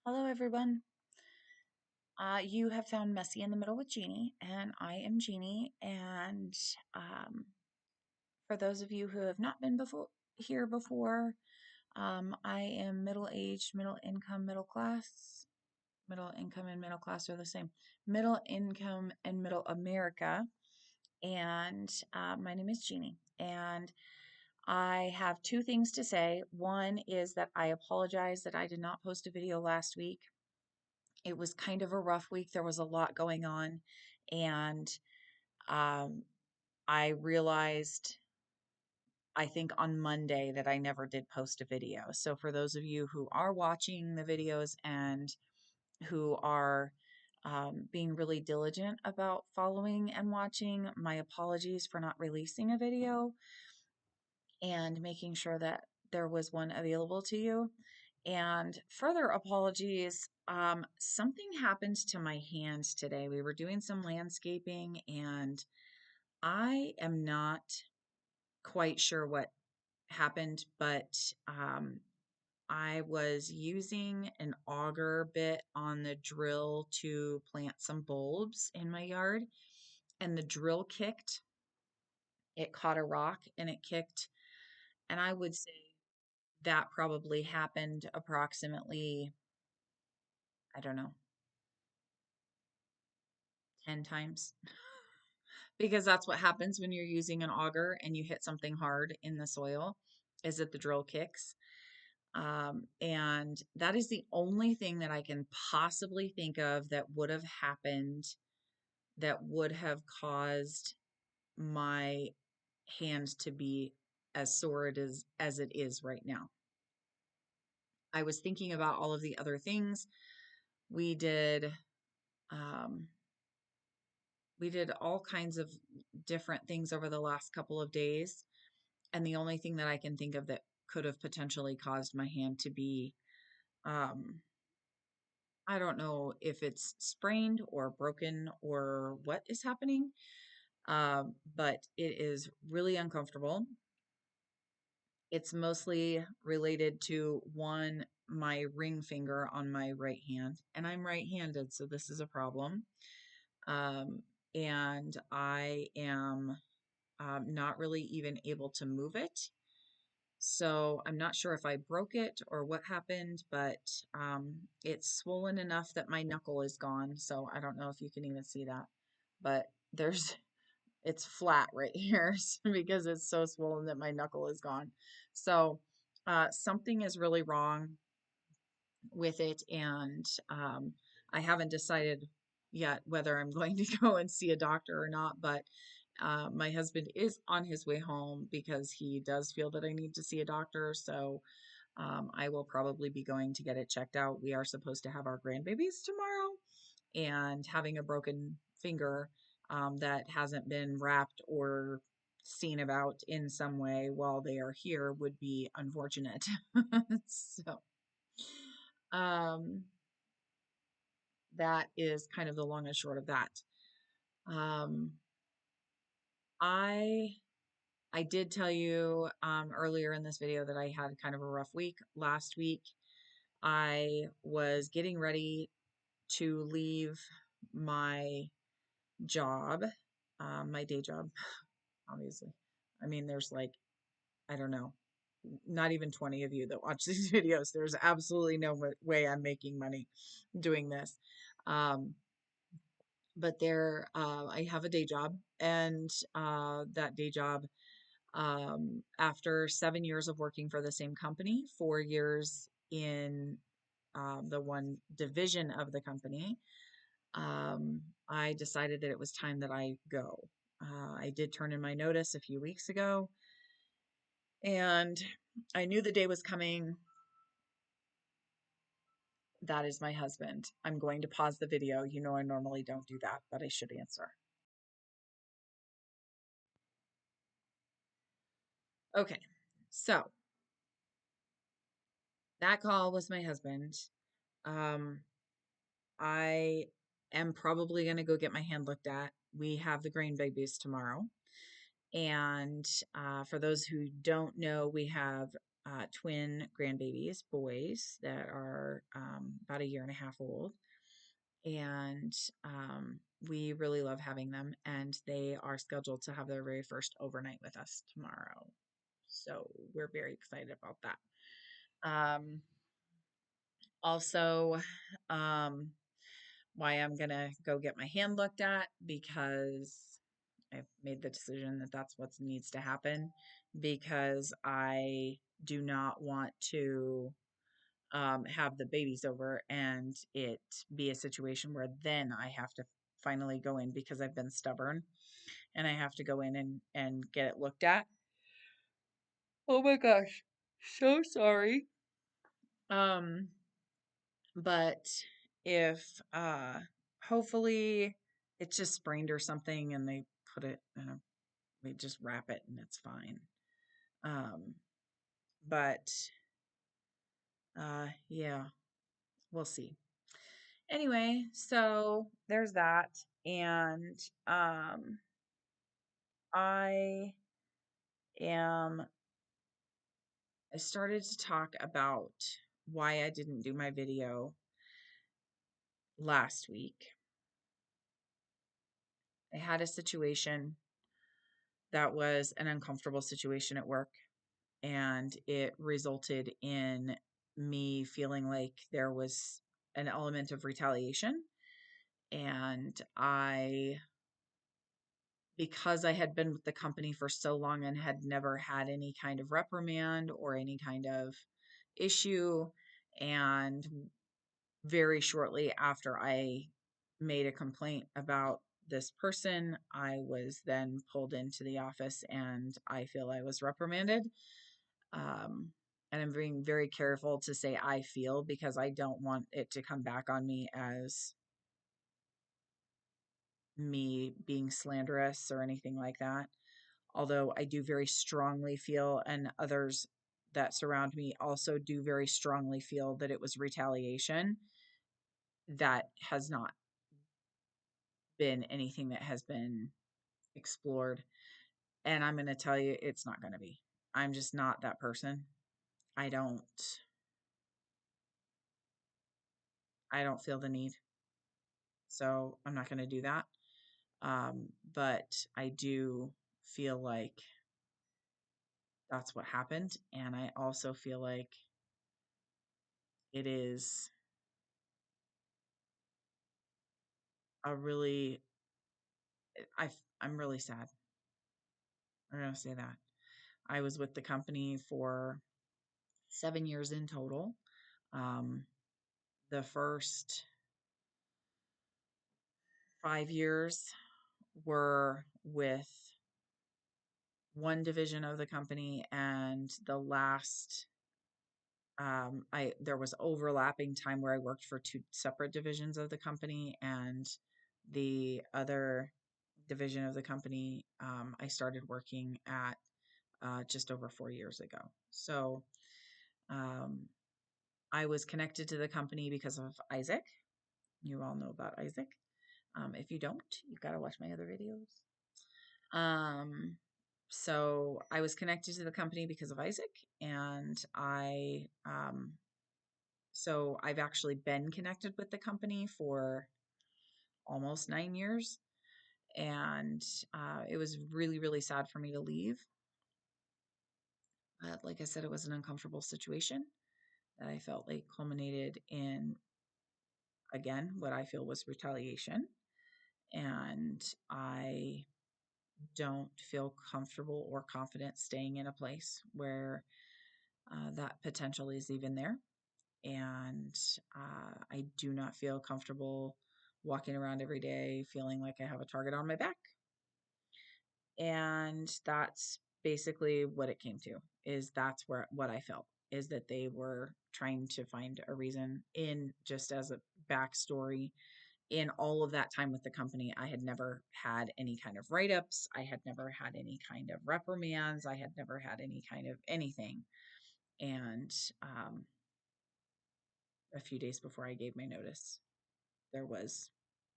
Hello, everyone. You have found Messy in the Middle with Jeanie, and I am Jeanie. And um, for those of you who have not been before here before, I am middle-aged, middle income, middle class. Middle income and middle class are the same. Middle income and middle America. And my name is Jeanie. And I have two things to say. One is that I apologize that I did not post a video last week. It was kind of a rough week. There was a lot going on, and um, I realized, I think on Monday, that I never did post a video. So for those of you who are watching the videos and who are being really diligent about following and watching, my apologies for not releasing a video and making sure that there was one available to you. And further apologies, something happened to my hand today. We were doing some landscaping, and I am not quite sure what happened, but I was using an auger bit on the drill to plant some bulbs in my yard, and the drill kicked. It caught a rock and it kicked. And I would say that probably happened approximately, I don't know, 10 times. Because that's what happens when you're using an auger and you hit something hard in the soil, is that the drill kicks. And that is the only thing that I can possibly think of that would have happened that would have caused my hand to be as sore as it is right now. I was thinking about all of the other things we did. Um, we did all kinds of different things over the last couple of days. And the only thing that I can think of that could have potentially caused my hand to be, um, I don't know if it's sprained or broken or what is happening, but it is really uncomfortable. It's mostly related to one, my ring finger on my right hand, and I'm right-handed, so this is a problem. Um, and I am not really even able to move it. So I'm not sure if I broke it or what happened, but it's swollen enough that my knuckle is gone. So I don't know if you can even see that, but it's flat right here because it's so swollen that my knuckle is gone. So something is really wrong with it, and I haven't decided yet whether I'm going to go and see a doctor or not, but my husband is on his way home because he does feel that I need to see a doctor. So I will probably be going to get it checked out. We are supposed to have our grandbabies tomorrow, and having a broken finger that hasn't been wrapped or seen about in some way while they are here would be unfortunate. So um, that is kind of the long and short of that. Um, I I did tell you earlier in this video that I had kind of a rough week. Last week, I was getting ready to leave my job, my day job, obviously. I mean, there's like, I don't know, not even 20 of you that watch these videos. There's absolutely no way I'm making money doing this. Um, but I have a day job, and that day job, after 7 years of working for the same company, 4 years in the one division of the company, I decided that it was time that I go. I did turn in my notice a few weeks ago, and I knew the day was coming. That is my husband. I'm going to pause the video. You know I normally don't do that, but I should answer. Okay, so that call was my husband. Um, I am probably going to go get my hand looked at. We have the grain babies tomorrow. And for those who don't know, we have twin grandbabies, boys that are about a year and a half old. And we really love having them. And they are scheduled to have their very first overnight with us tomorrow. So we're very excited about that. Also, um, why I'm going to go get my hand looked at because I've made the decision that that's what needs to happen because I do not want to have the babies over and it be a situation where then I have to finally go in because I've been stubborn and I have to go in and get it looked at. Oh my gosh. So sorry. Um, but if hopefully it's just sprained or something and they put it in a we just wrap it and it's fine. Um, but yeah, we'll see. Anyway, so there's that. And I am, I started to talk about why I didn't do my video last week. I had a situation that was an uncomfortable situation at work, and it resulted in me feeling like there was an element of retaliation. And because I had been with the company for so long and had never had any kind of reprimand or any kind of issue, and very shortly after I made a complaint about this person, I was then pulled into the office and I feel I was reprimanded. Um, and I'm being very careful to say I feel because I don't want it to come back on me as me being slanderous or anything like that. Although I do very strongly feel, and others that surround me also do very strongly feel that it was retaliation. That has not been anything that has been explored. And I'm going to tell you, it's not going to be. I'm just not that person. I don't, I don't feel the need. So I'm not going to do that. But I do feel like that's what happened. And I also feel like it is a really, I, I'm really sad. I'm going to say that. I was with the company for 7 years in total. Um, the first 5 years were with one division of the company, and the last I there was overlapping time where I worked for two separate divisions of the company, and the other division of the company I started working at just over 4 years ago. So um, I was connected to the company because of Isaac. You all know about Isaac. If you don't, you got to watch my other videos. Um, so I was connected to the company because of Isaac, and so I've actually been connected with the company for almost 9 years, and it was really, really sad for me to leave. But like I said, it was an uncomfortable situation that I felt like culminated in, again, what I feel was retaliation. And I don't feel comfortable or confident staying in a place where that potential is even there. And I do not feel comfortable walking around every day feeling like I have a target on my back. And that's basically what it came to, is that's where what I felt is that they were trying to find a reason. In just as a backstory, in all of that time with the company, I had never had any kind of write-ups. I had never had any kind of reprimands. I had never had any kind of anything. And a few days before I gave my notice, there was,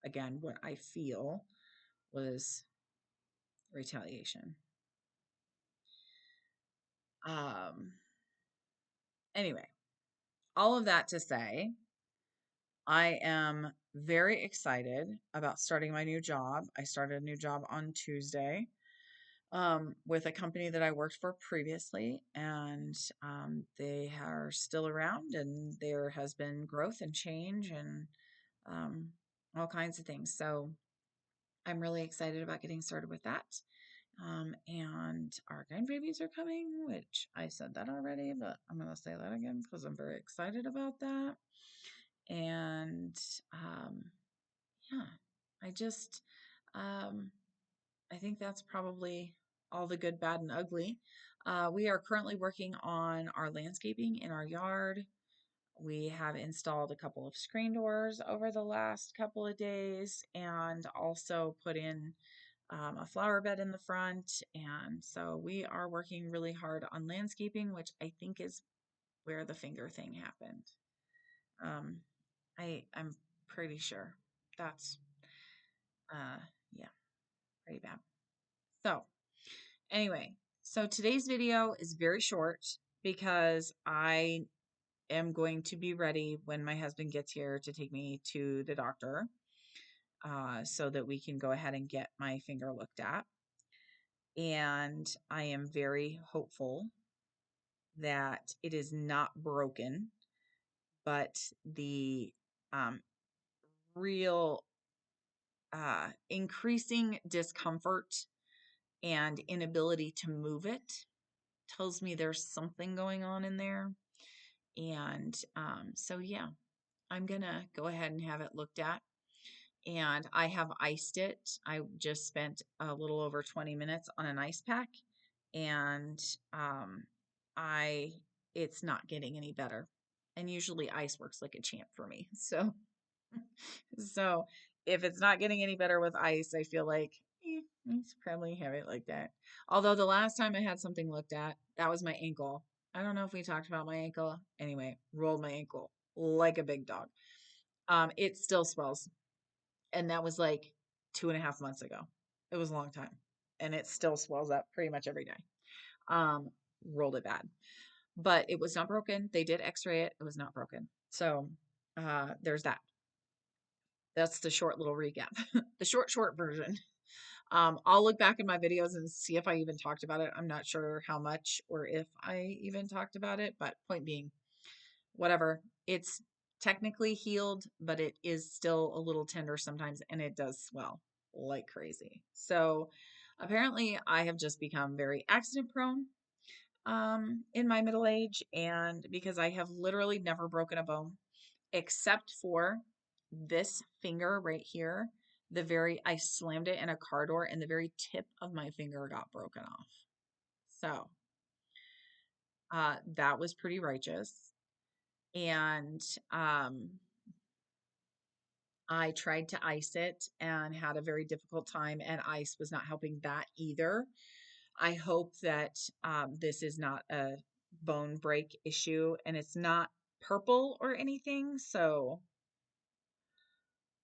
again, what I feel was retaliation. Um, Anyway, all of that to say, I am very excited about starting my new job. I started a new job on Tuesday with a company that I worked for previously, and they are still around, and there has been growth and change and um, all kinds of things. So I'm really excited about getting started with that. And our grandbabies are coming, which I said that already, but I'm going to say that again because I'm very excited about that. And yeah, I just, um, I think that's probably all the good, bad, and ugly. We are currently working on our landscaping in our yard. We have installed a couple of screen doors over the last couple of days and also put in a flower bed in the front. And so we are working really hard on landscaping, which I think is where the finger thing happened. Um, I'm pretty sure that's uh yeah, pretty bad. So anyway, so today's video is very short because I am going to be ready when my husband gets here to take me to the doctor so that we can go ahead and get my finger looked at. And I am very hopeful that it is not broken, but the um, real increasing discomfort and inability to move it tells me there's something going on in there. And so, yeah, I'm going to go ahead and have it looked at. And I have iced it. I just spent a little over 20 minutes on an ice pack, and um, I it's not getting any better. And usually ice works like a champ for me. So if it's not getting any better with ice, I feel like it's probably have it like that. Although the last time I had something looked at, that was my ankle. I don't know if we talked about my ankle. Anyway, rolled my ankle like a big dog. It still swells, and that was like 2.5 months ago. It was a long time, and it still swells up pretty much every day. Um, Rolled it bad, but it was not broken. They did X-ray it. It was not broken. So there's that. That's the short little recap, the short version. I'll look back in my videos and see if I even talked about it. I'm not sure how much or if I even talked about it, but point being, whatever. It's technically healed, but it is still a little tender sometimes, and it does swell like crazy. So apparently I have just become very accident prone in my middle age, and because I have literally never broken a bone except for this finger right here. I slammed it in a car door and the very tip of my finger got broken off. So that was pretty righteous. And I tried to ice it and had a very difficult time, and ice was not helping that either. I hope that this is not a bone break issue and it's not purple or anything. So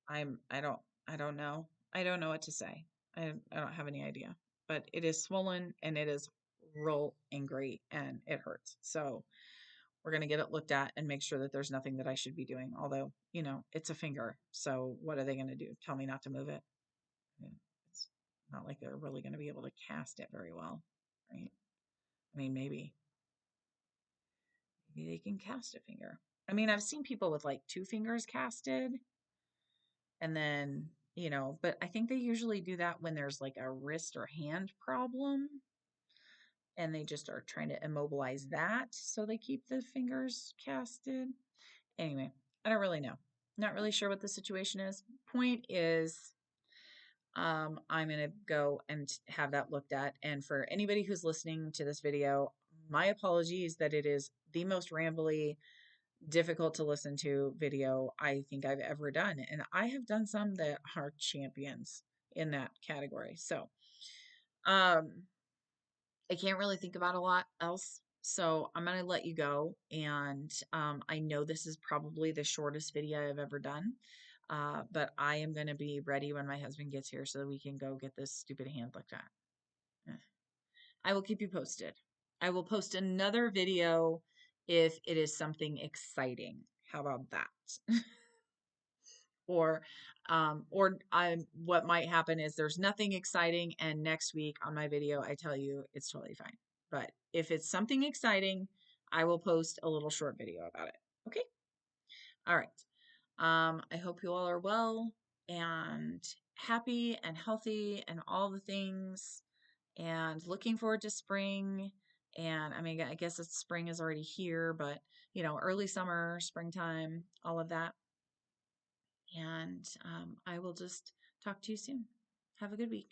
I'm I don't know. I don't know what to say. I don't have any idea. But it is swollen and it is real angry and it hurts. So we're gonna get it looked at and make sure that there's nothing that I should be doing. Although, it's a finger. So what are they gonna do? Tell me not to move it? I mean, it's not like they're really gonna be able to cast it very well, right? I mean, maybe they can cast a finger. I mean, I've seen people with like 2 fingers casted. And then, but I think they usually do that when there's like a wrist or hand problem and they just are trying to immobilize that. So they keep the fingers casted. Anyway, I don't really know. Not really sure what the situation is. Point is, I'm going to go and have that looked at. And for anybody who's listening to this video, my apologies that it is the most rambly, difficult to listen to video I think I've ever done. And I have done some that are champions in that category. So, I can't really think about a lot else. So I'm going to let you go. And I know this is probably the shortest video I've ever done. But I am going to be ready when my husband gets here so that we can go get this stupid hand looked at. I will keep you posted. I will post another video if it is something exciting. How about that? Or what might happen is there's nothing exciting, and next week on my video I tell you it's totally fine. But if it's something exciting, I will post a little short video about it. Okay. All right. I hope you all are well and happy and healthy and all the things, and looking forward to spring. And I mean, I guess it's spring is already here, but early summer, springtime, all of that. And I will just talk to you soon. Have a good week.